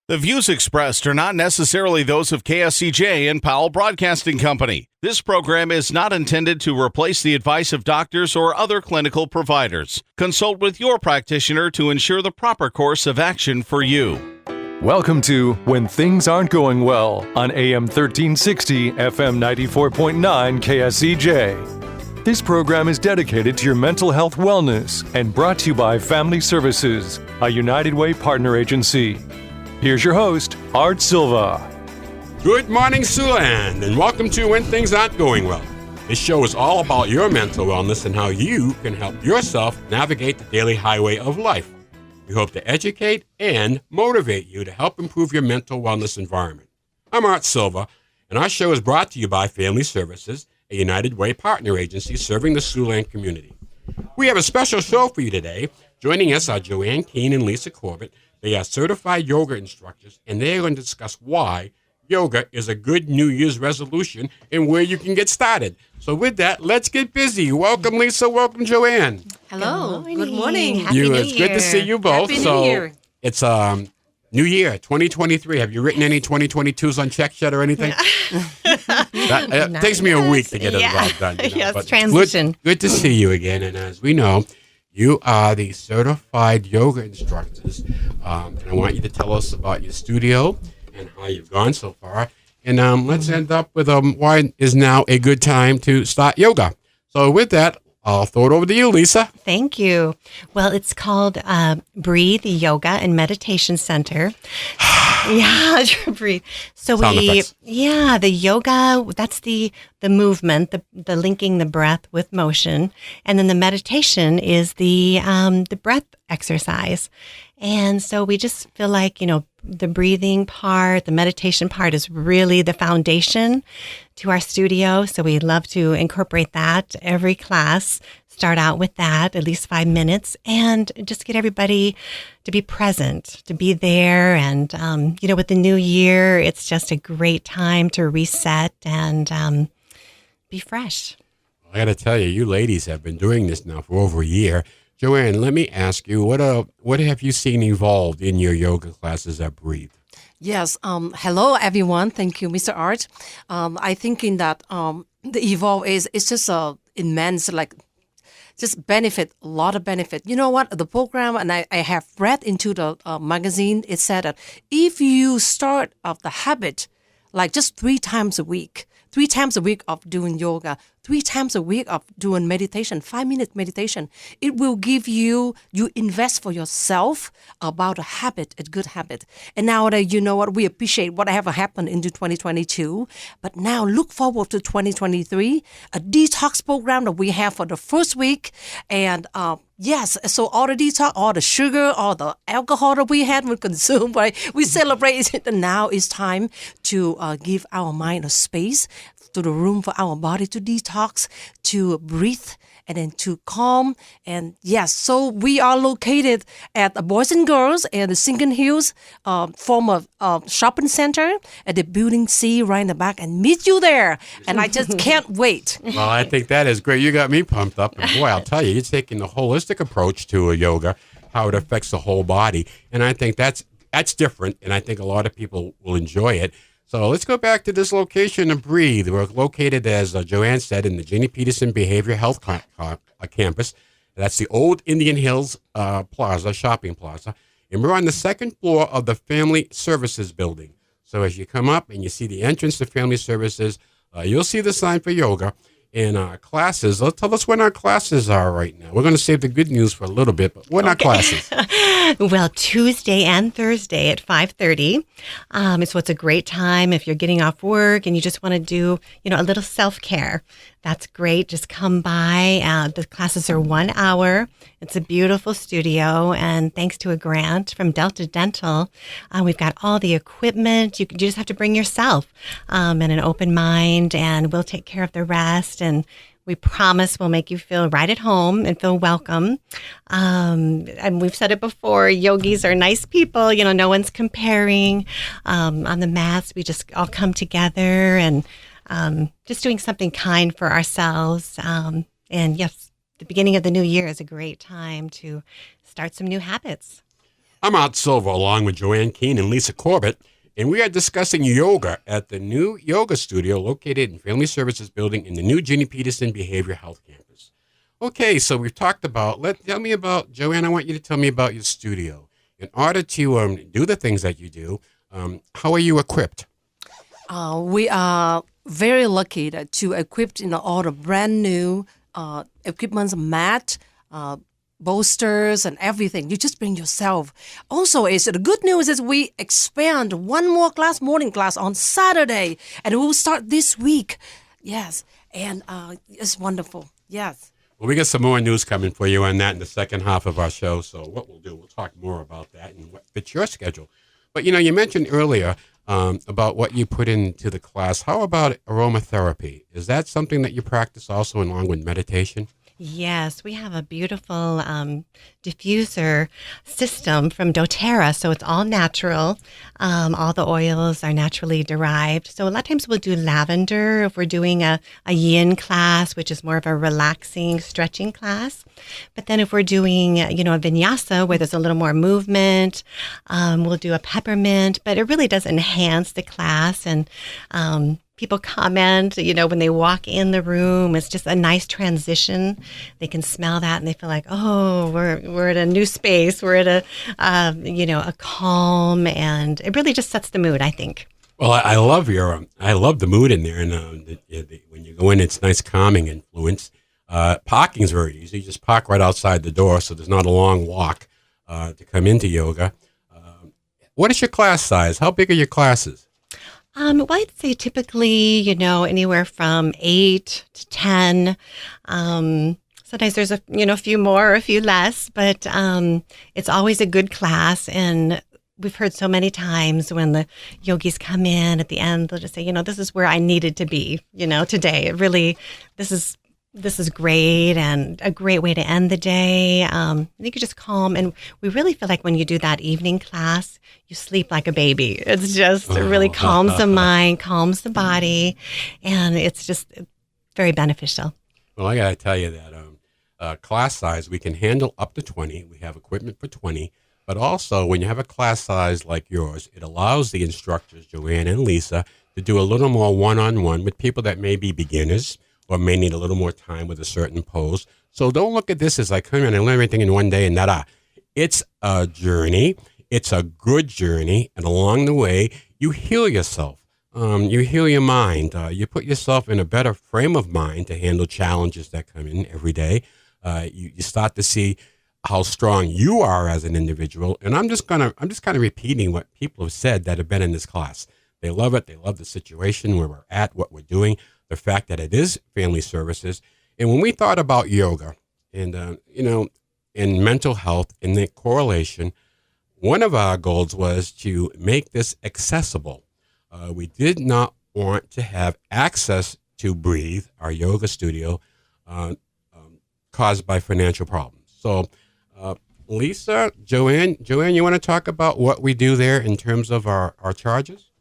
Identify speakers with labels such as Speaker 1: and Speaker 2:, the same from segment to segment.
Speaker 1: The views expressed are not necessarily those of KSCJ and Powell Broadcasting Company. This program is not intended to replace the advice of doctors or other clinical providers. Consult with your practitioner to ensure the proper course of action for you.
Speaker 2: Welcome to When Things Aren't Going Well on AM 1360, FM 94.9 KSCJ. This program is dedicated to your mental health wellness and brought to you by Family Services, a United Way partner agency. Here's your host, Art Silva.
Speaker 3: Good morning, Siouxland, and welcome to When Things Aren't Going Well. This show is all about your mental wellness and how you can help yourself navigate the daily highway of life. We hope to educate and motivate you to help improve your mental wellness environment. I'm Art Silva, and our show is brought to you by Family Services, a United Way partner agency serving the Siouxland community. We have a special show for you today. Joining us are Joanne Keene and Lisa Corbett. They are certified yoga instructors, and they are going to discuss why yoga is a good New Year's resolution and where you can get started. So with that, let's get busy. Welcome, Lisa. Welcome, Joanne.
Speaker 4: Hello. Good morning.
Speaker 3: Happy New Year. It's good to see you both.
Speaker 4: Happy New Year.
Speaker 3: It's New Year, 2023. Have you written any 2022s on checks yet or anything? It takes me a week to get it all done.
Speaker 4: Yes,
Speaker 3: but
Speaker 4: transition.
Speaker 3: Good to see you again. And as we know, you are the certified yoga instructors. And I want you to tell us about your studio and how you've gone so far. And let's end up with why is now a good time to start yoga. So with that, I'll throw it over to you, Lisa.
Speaker 4: Thank you. Well, it's called Breathe Yoga and Meditation Center. Yeah, breathe. So the yoga, that's the movement, the linking the breath with motion, and then the meditation is the breath exercise. And so we just feel like, the breathing part, the meditation part is really the foundation to our studio. So we love to incorporate that every class, start out with that, at least 5 minutes, and just get everybody to be present, to be there. And, with the new year, it's just a great time to reset and be fresh.
Speaker 3: I got to tell you, you ladies have been doing this now for over a year. Joanne, let me ask you, what have you seen evolved in your yoga classes at Breathe?
Speaker 5: Yes. Hello, everyone. Thank you, Mr. Art. I thinking that the evolve it's just immense, just benefit, a lot of benefit. You know what? The program, and I have read into the magazine, it said that if you start of the habit, like just 3 times a week of doing yoga, 3 times a week of doing meditation, 5-minute meditation, it will give you invest for yourself about a habit, a good habit. And now that you know what, we appreciate whatever happened into 2022, but now look forward to 2023, a detox program that we have for the first week. And yes, so all the detox, all the sugar, all the alcohol that we had, we consume, right? We celebrate it, and now it's time to give our mind a space, to the room for our body to detox, to breathe, and then to calm. And yes, so we are located at the Boys and Girls and the Sinking Hills former shopping center at the Building C right in the back, and meet you there. And I just can't wait.
Speaker 3: Well, I think that is great. You got me pumped up. And boy, I'll tell you, you're taking the holistic approach to a yoga, how it affects the whole body. And I think that's different, and I think a lot of people will enjoy it. So let's go back to this location of Breathe. We're located, as Joanne said, in the Jenny Peterson Behavioral Health Campus. That's the old Indian Hills shopping plaza. And we're on the second floor of the Family Services building. So as you come up and you see the entrance to Family Services, you'll see the sign for yoga. And our classes, tell us when our classes are right now. We're going to save the good news for a little bit, but when are classes?
Speaker 4: Well, Tuesday and Thursday at 5:30. So it's a great time if you're getting off work and you just want to do, a little self-care. That's great. Just come by. The classes are 1 hour. It's a beautiful studio, and thanks to a grant from Delta Dental, we've got all the equipment. You just have to bring yourself and an open mind, and we'll take care of the rest. And we promise we'll make you feel right at home and feel welcome. And we've said it before, yogis are nice people. No one's comparing. On the mats, we just all come together and just doing something kind for ourselves. And yes, the beginning of the new year is a great time to start some new habits.
Speaker 3: I'm Art Silva along with Joanne Keene and Lisa Corbett, and we are discussing yoga at the new yoga studio located in Family Services Building in the new Ginny Peterson Behavioral Health Campus. Okay, so we've talked about, tell me about, Joanne, I want you to tell me about your studio. In order to do the things that you do, how are you equipped?
Speaker 5: We are very lucky to equip all the brand new equipment, mat, bolsters, and everything. You just bring yourself. Also, the good news is we expand one more class, morning class on Saturday, and we will start this week. Yes, and it's wonderful. Yes.
Speaker 3: Well, we got some more news coming for you on that in the second half of our show. So what we'll do, we'll talk more about that and what fits your schedule. But, you mentioned earlier about what you put into the class. How about aromatherapy? Is that something that you practice also along with meditation?
Speaker 4: Yes, we have a beautiful diffuser system from doTERRA, so it's all natural. All the oils are naturally derived. So a lot of times we'll do lavender if we're doing a yin class, which is more of a relaxing, stretching class. But then if we're doing, a vinyasa where there's a little more movement, we'll do a peppermint. But it really does enhance the class, and people comment, when they walk in the room, it's just a nice transition. They can smell that and they feel like, oh, we're at a new space. We're at a calm, and it really just sets the mood, I think.
Speaker 3: Well, I love the mood in there, and when you go in, it's nice calming influence. Parking's very easy. You just park right outside the door, so there's not a long walk to come into yoga. What is your class size? How big are your classes?
Speaker 4: Well, I'd say typically, anywhere from 8 to 10. Sometimes there's a few more or a few less, but it's always a good class. And we've heard so many times when the yogis come in at the end, they'll just say, this is where I needed to be, today. It really, this is great and a great way to end the day. You could just calm. And we really feel like when you do that evening class, you sleep like a baby. It's just, it really calms the mind, calms the body, and it's just very beneficial.
Speaker 3: Well, I got to tell you that class size, we can handle up to 20. We have equipment for 20. But also, when you have a class size like yours, it allows the instructors, Joanne and Lisa, to do a little more one-on-one with people that may be beginners or may need a little more time with a certain pose. So don't look at this as like, come in and learn everything in one day and nada. It's a journey. It's a good journey. And along the way, you heal yourself. You heal your mind. You put yourself in a better frame of mind to handle challenges that come in every day. You start to see how strong you are as an individual. And I'm just kind of repeating what people have said that have been in this class. They love it. They love the situation where we're at, what we're doing, the fact that it is family services. And when we thought about yoga and, and mental health and the correlation, one of our goals was to make this accessible. We did not want to have access to Breathe, our yoga studio, caused by financial problems. So, Lisa, Joanne, you want to talk about what we do there in terms of our charges?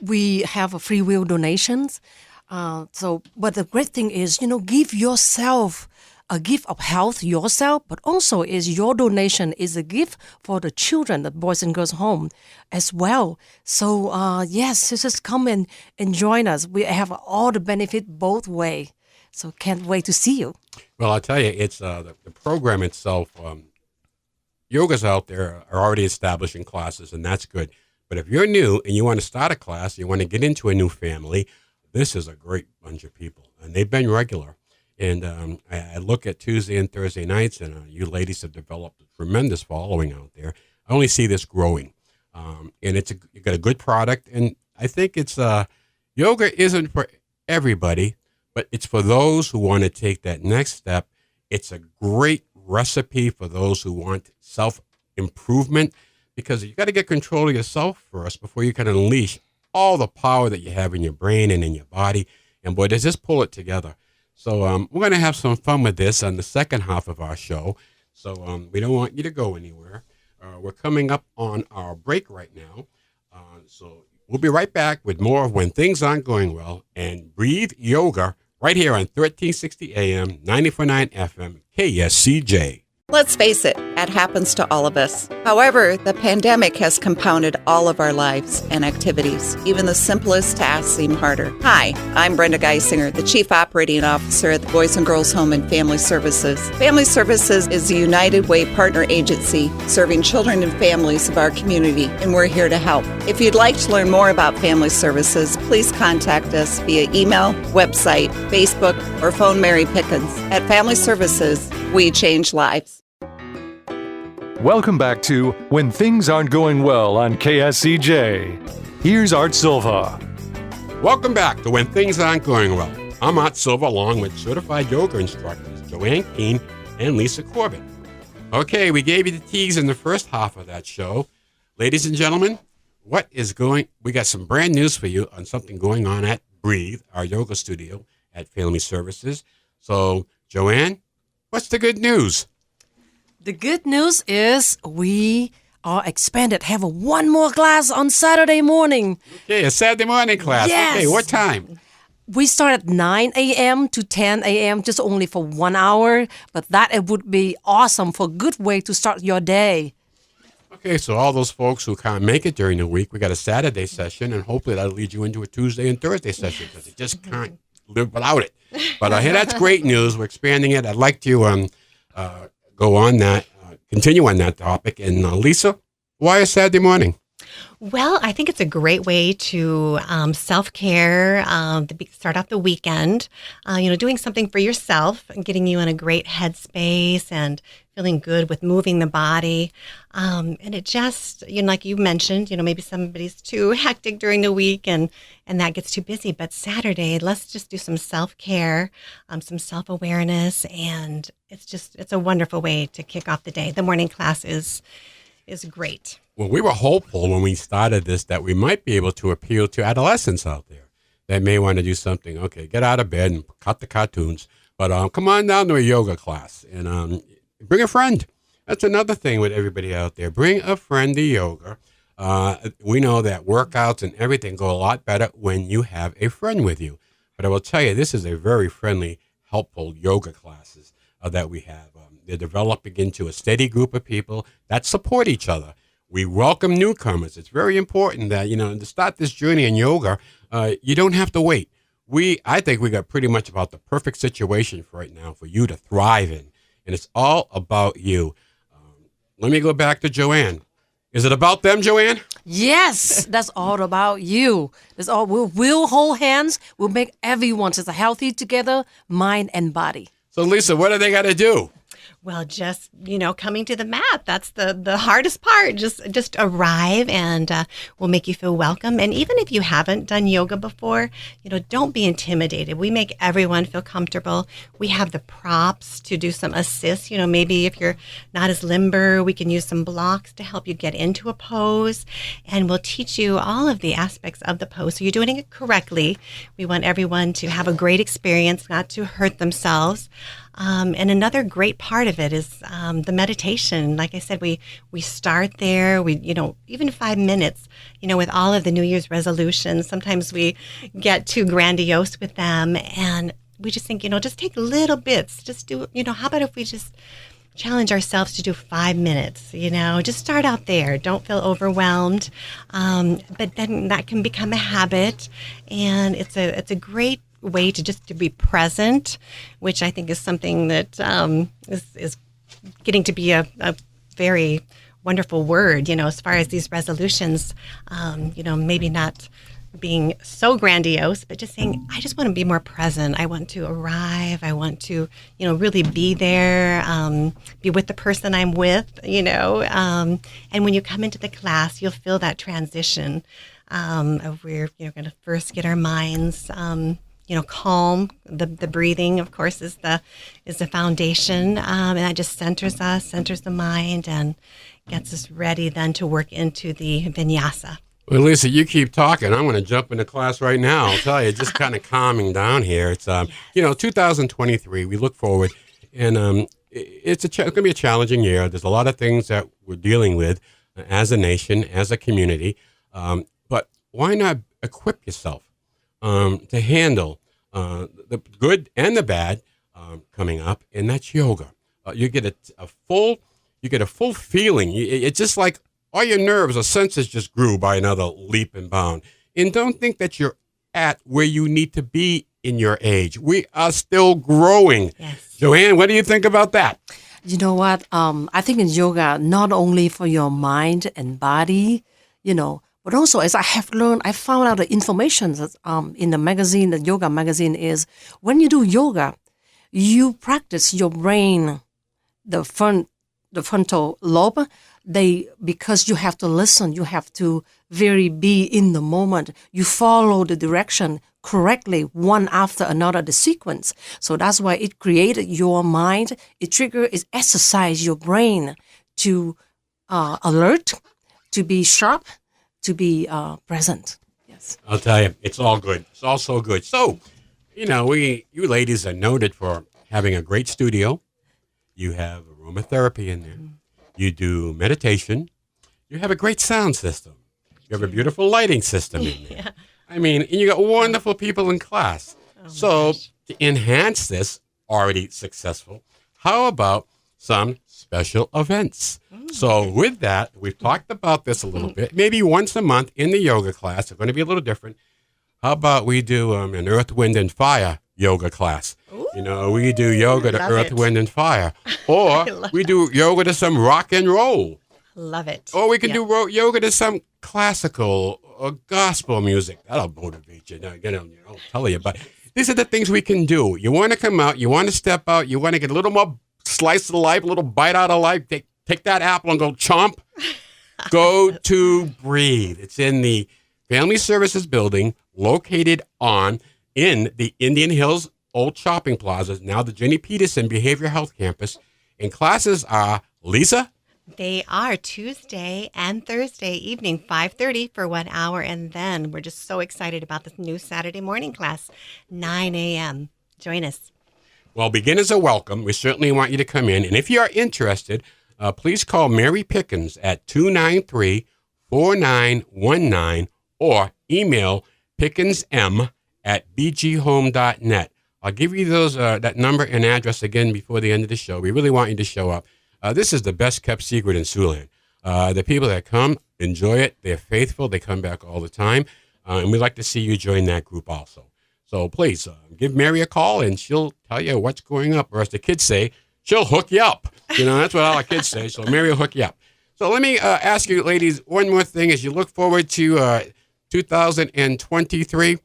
Speaker 5: We have a free will donations. But the great thing is, give yourself a gift of health yourself, but also is your donation is a gift for the children, the boys and girls home as well. So yes, just come and join us. We have all the benefit both way. So can't wait to see you.
Speaker 3: Well, I'll tell you, it's the program itself. Yogas out there are already establishing classes, and that's good. But if you're new and you want to start a class, you want to get into a new family, this is a great bunch of people, and they've been regular. And I look at Tuesday and Thursday nights, and you ladies have developed a tremendous following out there. I only see this growing, and you got a good product. And I think it's yoga isn't for everybody, but it's for those who want to take that next step. It's a great recipe for those who want self-improvement, because you got to get control of yourself first before you can unleash all the power that you have in your brain and in your body. And boy, does this pull it together. So we're going to have some fun with this on the second half of our show. So we don't want you to go anywhere. We're coming up on our break right now. So we'll be right back with more of When Things Aren't Going Well and Breathe Yoga right here on 1360 AM, 94.9 FM, KSCJ.
Speaker 6: Let's face it, that happens to all of us. However, the pandemic has compounded all of our lives and activities. Even the simplest tasks seem harder. Hi, I'm Brenda Geisinger, the Chief Operating Officer at the Boys and Girls Home and Family Services. Family Services is a United Way partner agency serving children and families of our community, and we're here to help. If you'd like to learn more about Family Services, please contact us via email, website, Facebook, or phone Mary Pickens. At Family Services, we change lives.
Speaker 2: Welcome back to When Things Aren't Going Well on KSCJ. Here's Art Silva.
Speaker 3: Welcome back to When Things Aren't Going Well. I'm Art Silva along with certified yoga instructors Joanne Keene and Lisa Corbett. Okay, we gave you the tease in the first half of that show. Ladies and gentlemen, we got some brand news for you on something going on at Breathe, our yoga studio at Family Services. So, Joanne, what's the good news?
Speaker 5: The good news is we are expanded. Have one more class on Saturday morning.
Speaker 3: Okay, a Saturday morning class.
Speaker 5: Yes.
Speaker 3: Okay, what time?
Speaker 5: We start at 9 a.m. to 10 a.m. just only for 1 hour, but it would be awesome for a good way to start your day.
Speaker 3: Okay, so all those folks who can't make it during the week, we got a Saturday session, and hopefully that'll lead you into a Tuesday and Thursday session because you just can't live without it. But hey, that's great news. We're expanding it. I'd like to go on that, continue on that topic. And Lisa, why a Saturday morning?
Speaker 4: Well, I think it's a great way to self-care, start off the weekend, doing something for yourself and getting you in a great headspace and feeling good with moving the body. And it just, like you mentioned, maybe somebody's too hectic during the week and that gets too busy. But Saturday, let's just do some self-care, some self-awareness. And it's a wonderful way to kick off the day. The morning class is great.
Speaker 3: Well, we were hopeful when we started this that we might be able to appeal to adolescents out there that may want to do something. Okay, get out of bed and cut the cartoons. But come on down to a yoga class and bring a friend. That's another thing with everybody out there. Bring a friend to yoga. We know that workouts and everything go a lot better when you have a friend with you. But I will tell you, this is a very friendly, helpful yoga classes that we have. They're developing into a steady group of people that support each other. We welcome newcomers. It's very important that, to start this journey in yoga, you don't have to wait. I think we got pretty much about the perfect situation for right now for you to thrive in. And it's all about you. Let me go back to Joanne. Is it about them, Joanne?
Speaker 5: Yes, that's all about you. That's all. We'll hold hands. We'll make everyone just healthy together, mind and body.
Speaker 3: So, Lisa, what do they got to do?
Speaker 4: Well, just, coming to the mat, that's the hardest part. Just arrive and we'll make you feel welcome. And even if you haven't done yoga before, don't be intimidated. We make everyone feel comfortable. We have the props to do some assists. Maybe if you're not as limber, we can use some blocks to help you get into a pose. And we'll teach you all of the aspects of the pose. So you're doing it correctly. We want everyone to have a great experience, not to hurt themselves. And another great part of it is the meditation. Like I said, we start there. We, even 5 minutes, with all of the New Year's resolutions, sometimes we get too grandiose with them. And we just think, just take little bits. Just do, how about if we just challenge ourselves to do 5 minutes, just start out there. Don't feel overwhelmed. But then that can become a habit. And it's a great way to be present, which I think is something that is getting to be a very wonderful word, as far as these resolutions, maybe not being so grandiose, but just saying, I just want to be more present. I want to arrive. I want to, really be there, be with the person I'm with, and when you come into the class, you'll feel that transition of where you're going to first get our minds calm. The breathing, of course, is the foundation, and that just centers the mind, and gets us ready then to work into the vinyasa.
Speaker 3: Well, Lisa, you keep talking. I'm going to jump into class right now. I'll tell you, just kind of calming down here. It's 2023. We look forward, and it's going to be a challenging year. There's a lot of things that we're dealing with as a nation, as a community. But why not equip yourself to handle the good and the bad coming up, and that's yoga. You get a full feeling. It's just like all your nerves or senses just grew by another leap and bound. And don't think that you're at where you need to be in your age. We are still growing.
Speaker 4: Yes.
Speaker 3: Joanne, what do you think about that?
Speaker 5: You know what? I think in yoga, not only for your mind and body, but also as I have learned, I found out the information that, in the magazine, the yoga magazine, is when you do yoga, you practice your brain, the frontal lobe. Because you have to listen, you have to be in the moment. You follow the direction correctly, one after another, the sequence. So that's why it created your mind. It exercise your brain to alert, to be sharp, to be present. Yes.
Speaker 3: I'll tell you, it's all good. It's all so good. So, you ladies are noted for having a great studio. You have aromatherapy in there. You do meditation. You have a great sound system. You have a beautiful lighting system in there.
Speaker 4: Yeah.
Speaker 3: I mean, and you got wonderful people in class. So to enhance this already successful, how about some special events? So with that, we've talked about this a little bit. Maybe once a month in the yoga class, it's going to be a little different. How about we do an Earth, Wind, and Fire yoga class? We do yoga to Earth, Wind, and Fire. Or we do yoga to some rock and roll.
Speaker 4: Love it.
Speaker 3: Or we can do yoga to some classical or gospel music. That'll motivate you. I'll tell you. But these are the things we can do. You want to come out. You want to step out. You want to get a little more slice of life, a little bite out of life. Take that apple and go chomp. Go to Breathe. It's in the Family Services Building located in the Indian Hills Old Shopping Plaza, now the Jenny Peterson Behavioral Health Campus. And classes are, Lisa?
Speaker 4: They are Tuesday and Thursday evening, 5:30 for 1 hour. And then we're just so excited about this new Saturday morning class, 9 a.m. Join us.
Speaker 3: Well, beginners are welcome. We certainly want you to come in. And if you are interested, please call Mary Pickens at 293-4919 or email pickensm@bghome.net. I'll give you that number and address again before the end of the show. We really want you to show up. This is the best kept secret in Siouxland. The people that come enjoy it. They're faithful. They come back all the time. And we'd like to see you join that group also. So please give Mary a call and she'll tell you what's going up. Or as the kids say, she'll hook you up. That's what all our kids say. So Mary will hook you up. So let me ask you, ladies, one more thing as you look forward to 2023.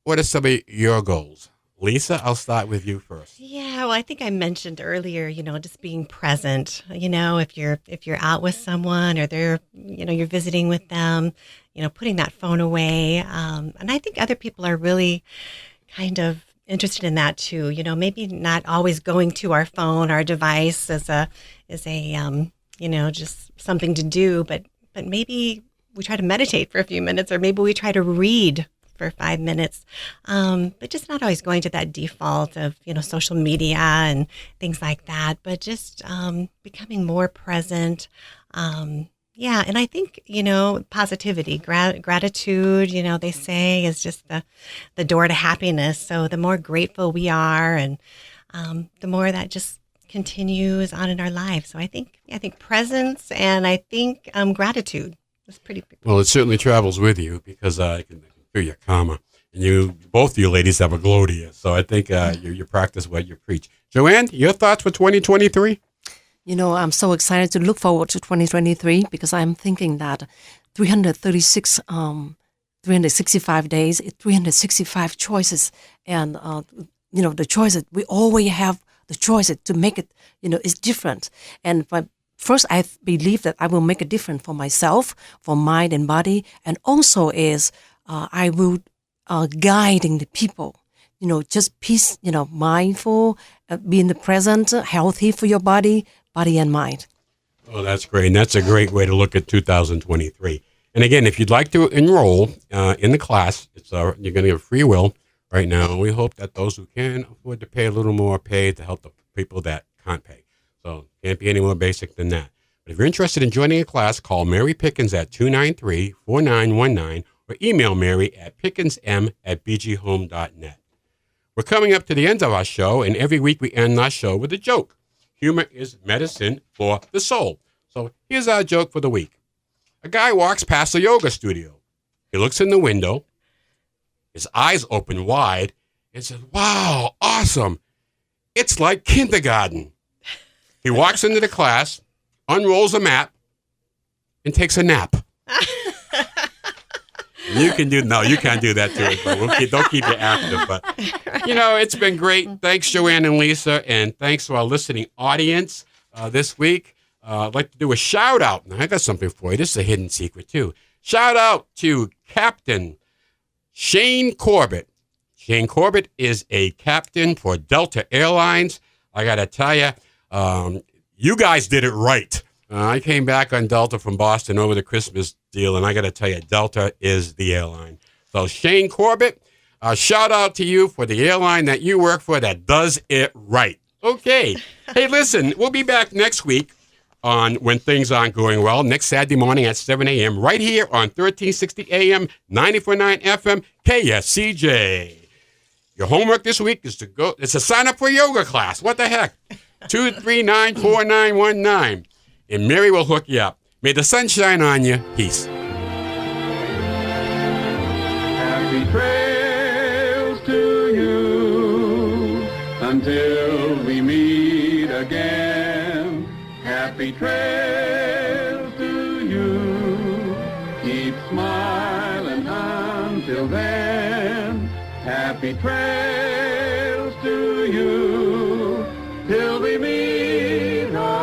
Speaker 3: What are some of your goals? Lisa, I'll start with you first.
Speaker 4: Yeah, well, I think I mentioned earlier, just being present. If you're out with someone or they're, you're visiting with them, putting that phone away. And I think other people are really kind of interested in that too. Maybe not always going to our phone, our device as a just something to do, but maybe we try to meditate for a few minutes, or maybe we try to read for 5 minutes, but just not always going to that default of, social media and things like that, but just becoming more present. And I think, positivity, gratitude, they say is just the door to happiness. So the more grateful we are and the more that just continues on in our lives. So I think presence and I think gratitude is pretty big.
Speaker 3: Well, it certainly travels with you because I can feel your karma. And both of you ladies have a glow to you. So I think you practice what you preach. Joanne, your thoughts for 2023?
Speaker 5: I'm so excited to look forward to 2023 because I'm thinking that 365 days, 365 choices. And, the choices, we always have the choices to make it, is different. And first, I believe that I will make a difference for myself, for mind and body, and also is I will guiding the people, just peace, mindful, be in the present, healthy for your body and mind.
Speaker 3: Oh, that's great. And that's a great way to look at 2023. And again, if you'd like to enroll in the class, you're going to get free will right now. We hope that those who can afford to pay a little more pay to help the people that can't pay. So can't be any more basic than that. But if you're interested in joining a class, call Mary Pickens at 293-4919 or email Mary at pickensm@bghome.net. We're coming up to the end of our show, and every week we end our show with a joke. humor is medicine for the soul. So here's our joke for the week. A guy walks past a yoga studio. He looks in the window. His eyes open wide and says, "Wow, awesome. It's like kindergarten." He walks into the class, unrolls a mat, and takes a nap. You can't do that to it, but don't keep you active. But, it's been great. Thanks, Joanne and Lisa, and thanks to our listening audience this week. I'd like to do a shout-out. Now, I got something for you. This is a hidden secret, too. Shout-out to Captain Shane Corbett. Shane Corbett is a captain for Delta Airlines. I got to tell you, you guys did it right. I came back on Delta from Boston over the Christmas deal, and I got to tell you, Delta is the airline. So Shane Corbett, shout out to you for the airline that you work for that does it right. Okay. Hey, listen, we'll be back next week on When Things Aren't Going Well, next Saturday morning at 7 a.m. right here on 1360 AM, 94.9 FM, KSCJ. Your homework this week is to sign up for a yoga class. What the heck? 239-4919. And Mary will hook you up. May the sun shine on you. Peace.
Speaker 7: Happy trails to you until we meet again. Happy trails to you. Keep smiling until then. Happy trails to you till we meet again.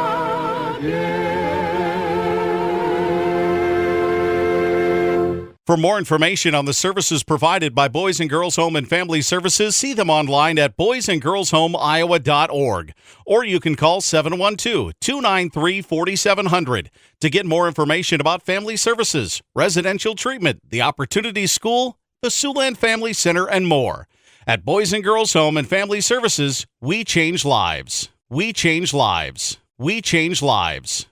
Speaker 1: For more information on the services provided by Boys and Girls Home and Family Services, see them online at boysandgirlshomeiowa.org. Or you can call 712-293-4700 to get more information about family services, residential treatment, the Opportunity School, the Siouxland Family Center, and more. At Boys and Girls Home and Family Services, we change lives. We change lives. We change lives.